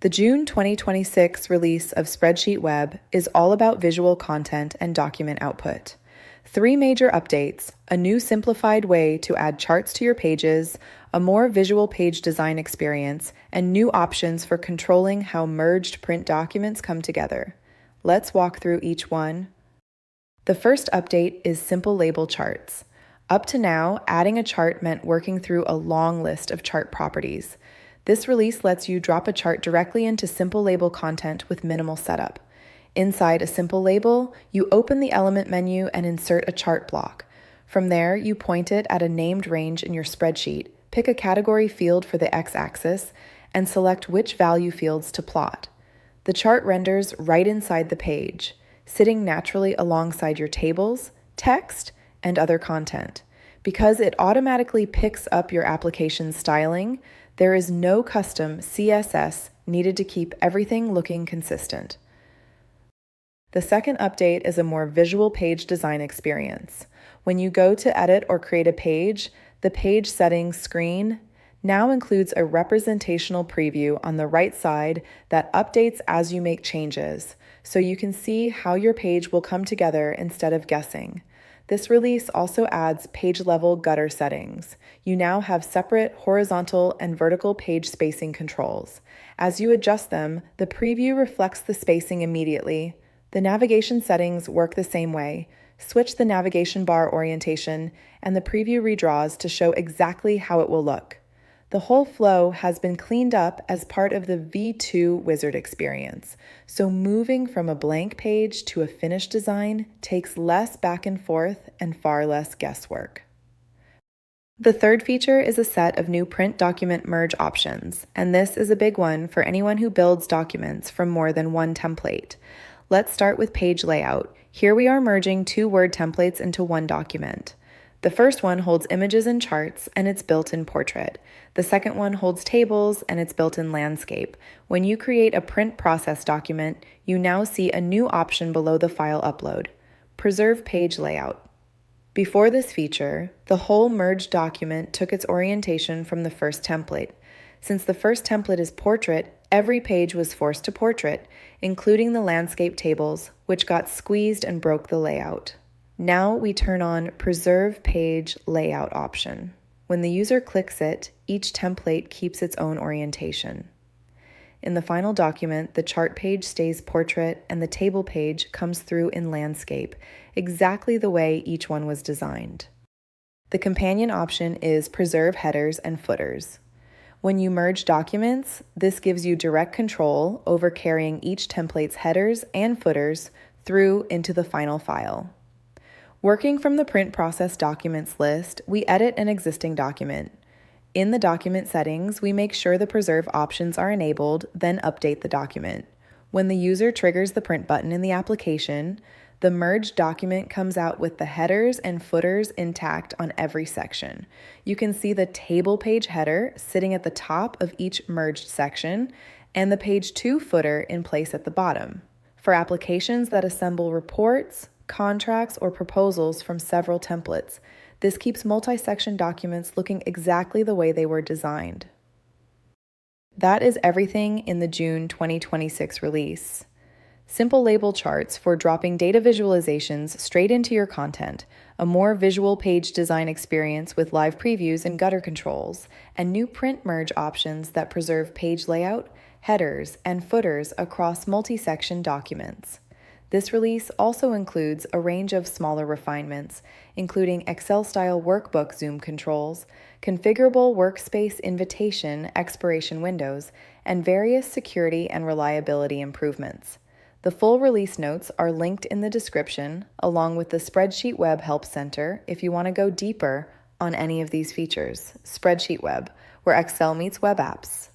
The June 2026 release of SpreadsheetWeb is all about visual content and document output. 3 major updates: a new simplified way to add charts to your pages, a more visual page design experience, and new options for controlling how merged print documents come together. Let's walk through each one. The first update is simple label charts. Up to now, adding a chart meant working through a long list of chart properties. This release lets you drop a chart directly into simple label content with minimal setup. Inside a simple label, you open the element menu and insert a chart block. From there, you point it at a named range in your spreadsheet, pick a category field for the x-axis, and select which value fields to plot. The chart renders right inside the page, sitting naturally alongside your tables, text, and other content. Because it automatically picks up your application's styling, there is no custom CSS needed to keep everything looking consistent. The second update is a more visual page design experience. When you go to edit or create a page, the page settings screen now includes a representational preview on the right side that updates as you make changes, so you can see how your page will come together instead of guessing. This release also adds page-level gutter settings. You now have separate horizontal and vertical page spacing controls. As you adjust them, the preview reflects the spacing immediately. The navigation settings work the same way. Switch the navigation bar orientation, and the preview redraws to show exactly how it will look. The whole flow has been cleaned up as part of the V2 wizard experience, so moving from a blank page to a finished design takes less back and forth and far less guesswork. The third feature is a set of new print document merge options, and this is a big one for anyone who builds documents from more than one template. Let's start with page layout. Here we are merging 2 Word templates into one document. The first one holds images and charts, and it's built in Portrait. The second one holds tables, and it's built in Landscape. When you create a print process document, you now see a new option below the file upload: Preserve Page Layout. Before this feature, the whole merged document took its orientation from the first template. Since the first template is Portrait, every page was forced to Portrait, including the Landscape tables, which got squeezed and broke the layout. Now we turn on Preserve Page Layout option. When the user clicks it, each template keeps its own orientation. In the final document, the chart page stays Portrait and the table page comes through in Landscape, exactly the way each one was designed. The companion option is Preserve Headers and Footers. When you merge documents, this gives you direct control over carrying each template's headers and footers through into the final file. Working from the Print Process Documents list, we edit an existing document. In the document settings, we make sure the preserve options are enabled, then update the document. When the user triggers the print button in the application, the merged document comes out with the headers and footers intact on every section. You can see the table page header sitting at the top of each merged section and the page 2 footer in place at the bottom. For applications that assemble reports, contracts, or proposals from several templates, this keeps multi-section documents looking exactly the way they were designed. That is everything in the June 2026 release. Simple label charts for dropping data visualizations straight into your content, a more visual page design experience with live previews and gutter controls, and new print merge options that preserve page layout, headers, and footers across multi-section documents. This release also includes a range of smaller refinements, including Excel-style workbook zoom controls, configurable workspace invitation expiration windows, and various security and reliability improvements. The full release notes are linked in the description, along with the SpreadsheetWeb Help Center if you want to go deeper on any of these features. SpreadsheetWeb, where Excel meets web apps.